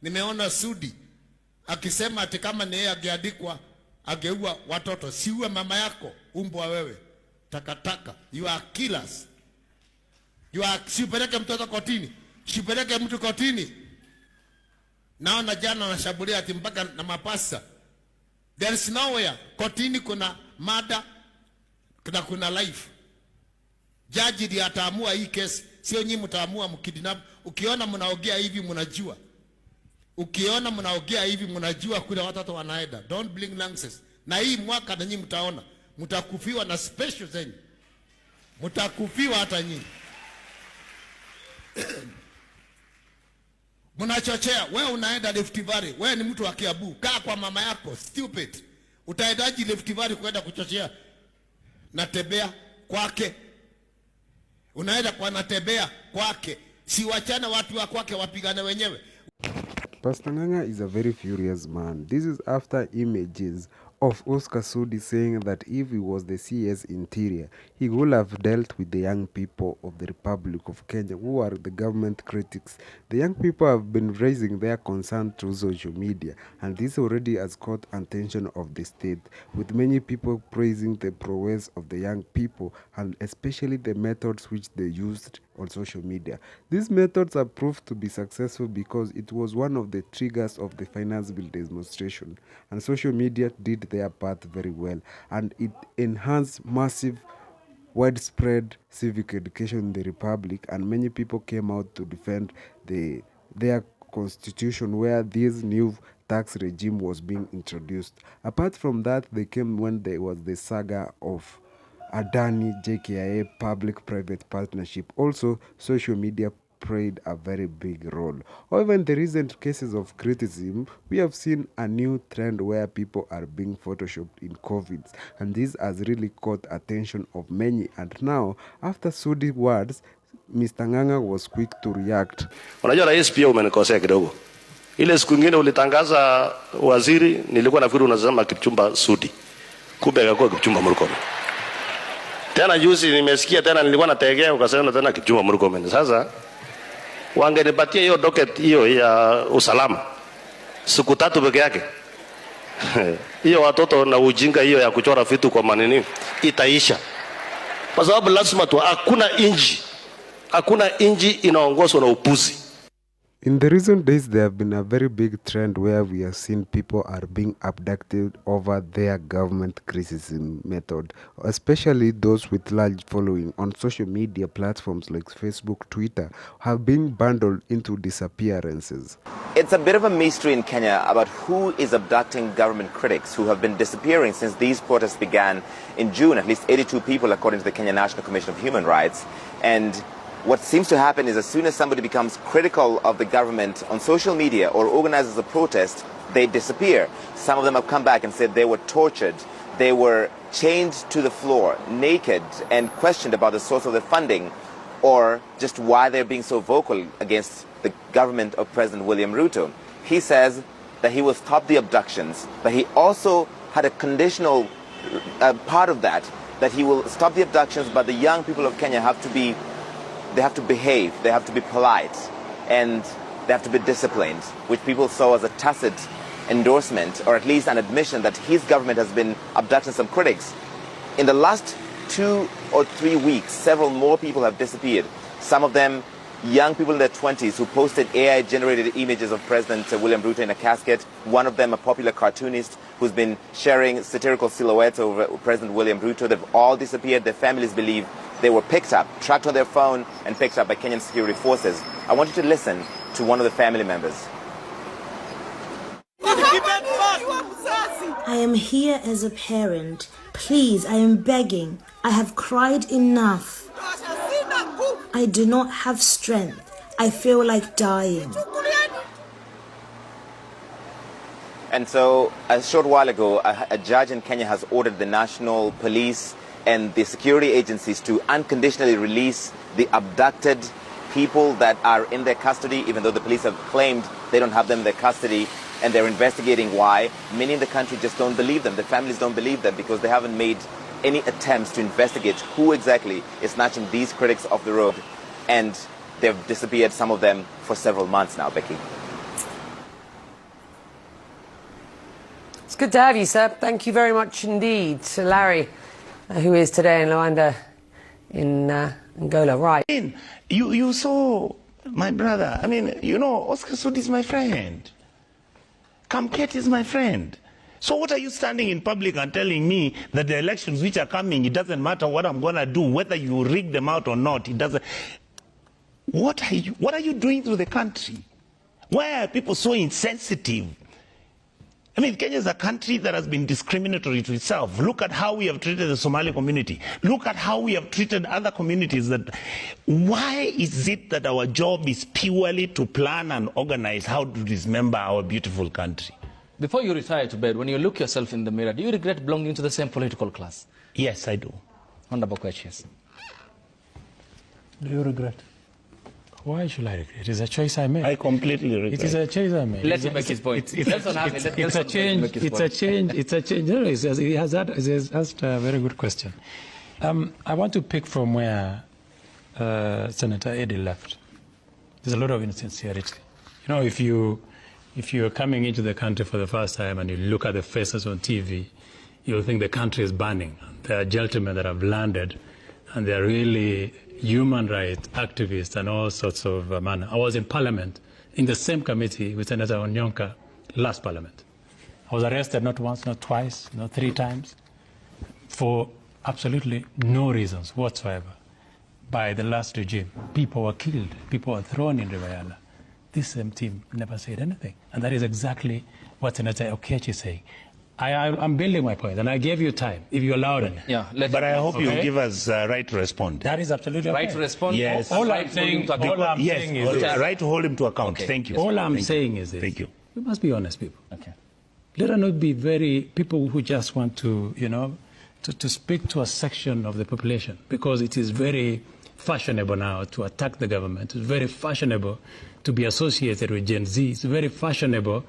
Nimeona Sudi akisema ati kama ni yeye angeandikwa angeua watoto, siue mama yako, umbwa wewe, takataka, you are killers. You are, sipeleke mtoto kotini, sipeleke mtu kotini. Naona jana wanashambulia ati mpaka na mapasa. There is nowhere. Kotini kuna mada, kuna life. Jaji ndiye ataamua hii kesi, sio nyinyi mtaamua mkidinap. Ukiona mnaongea hivi mnajua. Ukiona mnaongea hivi mnajua kule watoto wanaenda. Don't bring nonsense. Na hii mwaka na nyinyi mtaona, mtakufiwa na special zenyu. Mtakufiwa hata nyinyi. Mnachochea, wewe unaenda Rift Valley, wewe ni mtu wa Kiambu, kaa kwa mama yako, stupid. Utaendaje Rift Valley kwenda kuchochea Natembea kwake? Unaenda kwa Natembea kwake, si wachana watu wa kwake wapigane wenyewe. Pastor Ng'ang'a is a very furious man. This is after images of Oscar Sudi saying that if he was the CS Interior, he would have dealt with the young people of the Republic of Kenya who are the government critics. The young people have been raising their concern through social media, and this already has caught attention of the state, with many people praising the prowess of the young people and especially the methods which they used on social media. These methods have proved to be successful because it was one of the triggers of the finance bill demonstration, and social media did their part very well, and it enhanced massive widespread civic education in the republic, and many people came out to defend their constitution where this new tax regime was being introduced. Apart from that, they came when there was the saga of Adani JKIA public-private partnership. Also, social media played a very big role. However, in the recent cases of criticism, we have seen a new trend where people are being photoshopped in COVID, and this has really caught attention of many. And now, after Sudi's words, Mr. Ng'ang'a was quick to react. Unajua rais pia umenikosea kidogo. Ile siku nyingine ulitangaza waziri, nilikuwa nafikiri unasema Kipchumba Sudi. Kumbe akakuwa Kipchumba Murkomen. Tena juzi nimesikia tena nilikuwa nategea ukasema tena Kipchumba Murkomen. Sasa wangenipatia hiyo docket hiyo ya usalama siku 3 peke yake. Hiyo watoto na ujinga hiyo ya kuchora vitu kwa manini itaisha. Kwa sababu lazima tu hakuna inji inaongozwa na upuzi. In the recent days, there have been a very big trend where we have seen people are being abducted over their government criticism method, especially those with large following on social media platforms like Facebook, Twitter, have been bundled into disappearances. It's a bit of a mystery in Kenya about who is abducting government critics who have been disappearing since these protests began in June. At least 82 people, according to the Kenya National Commission of Human Rights. And what seems to happen is as soon as somebody becomes critical of the government on social media or organizes a protest, they disappear. Some of them have come back and said they were tortured, they were chained to the floor, naked, and questioned about the source of the funding or just why they're being so vocal against the government of President William Ruto. He says that he will stop the abductions, but he also had a conditional part of that he will stop the abductions, but the young people of Kenya have to behave, they have to be polite, and they have to be disciplined, which people saw as a tacit endorsement, or at least an admission that his government has been abducting some critics. In the last 2 or 3 weeks, several more people have disappeared. Some of them young people in their 20s who posted AI-generated images of President William Ruto in a casket. One of them, a popular cartoonist who's been sharing satirical silhouettes of President William Ruto. They've all disappeared. Their families believe they were picked up, tracked on their phone, and picked up by Kenyan security forces. I want you to listen to one of the family members. I am here as a parent. Please, I am begging. I have cried enough. I do not have strength. I feel like dying. And so, a short while ago, a judge in Kenya has ordered the national police and the security agencies to unconditionally release the abducted people that are in their custody, even though the police have claimed they don't have them in their custody, and they're investigating why. Many in the country just don't believe them. The families don't believe them because they haven't made any attempts to investigate who exactly is snatching these critics off the road. And they've disappeared, some of them, for several months now, Becky. It's good to have you, sir. Thank you very much indeed. To Larry, who is today in Luanda in Angola. Right. You saw my brother. I mean, you know, Oscar Sudi is my friend. Kamket is my friend. So what are you standing in public and telling me that the elections which are coming, it doesn't matter what I'm going to do, whether you rig them out or not, it doesn't. What are you doing to the country? Why are people so insensitive? I mean, Kenya is a country that has been discriminatory to itself. Look at how we have treated the Somali community. Look at how we have treated other communities. Why is it that our job is purely to plan and organize how to dismember our beautiful country? Before you retire to bed, when you look yourself in the mirror, do you regret belonging to the same political class? Yes, I do. Honorable questions. Do you regret? Why should I regret? It is a choice I made. I completely regret. It is a choice I made. Let him make his point. It's a change. It's a change. It's a change. No, he has asked a very good question. I want to pick from where Senator Eddie left. There's a lot of insincerity. You know, if you're coming into the country for the first time and you look at the faces on TV, you'll think the country is burning. There are gentlemen that have landed, and they're really human rights activists and all sorts of manner. I was in Parliament in the same committee with Senator Onyonka last Parliament. I was arrested not once, not twice, not 3 times, for absolutely no reasons whatsoever by the last regime. People were killed, people were thrown in River Yala. This same team never said anything. And that is exactly what Senator Okech is saying. I'm building my point, and I gave you time, if you allowed it. Yeah, but I hope you give us right to respond. That is absolutely okay. Right to respond? Yes. All I'm saying is right to hold him to account. Okay. Thank you. All I'm saying is this. Thank you. We must be honest, people. Okay. Let us not be people who just want to, you know, to speak to a section of the population, because it is very fashionable now to attack the government. It's very fashionable to be associated with Gen Z. It's very fashionable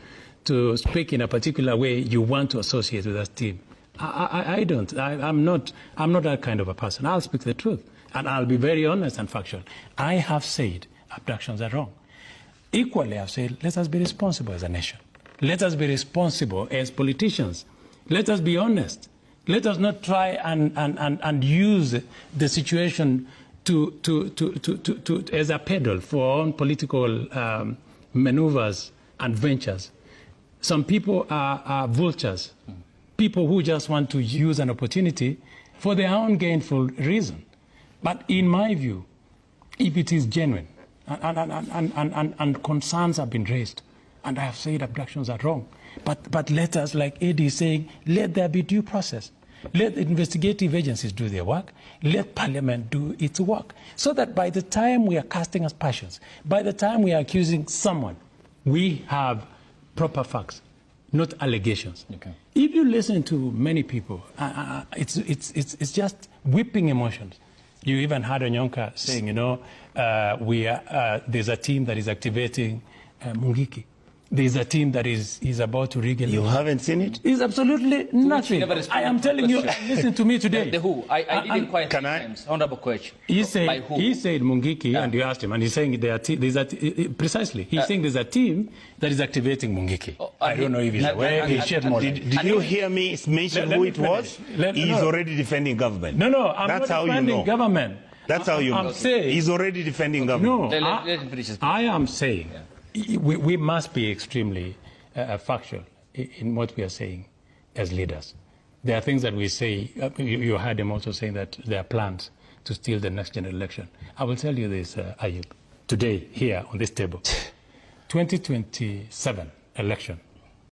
to speak in a particular way you want to associate with that team. I'm not that kind of a person. I'll speak the truth, and I'll be very honest and factual. I have said abductions are wrong. Equally, I've said, let us be responsible as a nation. Let us be responsible as politicians. Let us be honest. Let us not try and use the situation as a pedal for our own political maneuvers and ventures. Some people are vultures, people who just want to use an opportunity for their own gainful reason. But in my view, if it is genuine and concerns have been raised, and I have said abductions are wrong, but let us, like Eddie is saying, let there be due process. Let investigative agencies do their work. Let Parliament do its work. So that by the time we are casting aspersions, by the time we are accusing someone, we have proper facts, not allegations. Okay. If you listen to many people, it's just whipping emotions. You even heard Onyonka saying, you know, there's a team that is activating Mungiki. There's a team that is about to rig. You haven't seen it? It's absolutely nothing. I am telling you, listen to me today. The who? I didn't quite can I? Times. Honorable question. He said Mungiki, and you asked him, and he's saying precisely. He's saying there's a team that is activating Mungiki. I don't know if he's aware. He shared more. Did you hear me mention who it was? He's already defending government. No, I'm not defending government. That's how you know. I'm saying he's already defending government. No, let him finish his point. I am saying we must be extremely factual in what we are saying as leaders. There are things that we say. You heard him also saying that there are plans to steal the next general election. I will tell you this, Ayub, today here on this table. 2027 election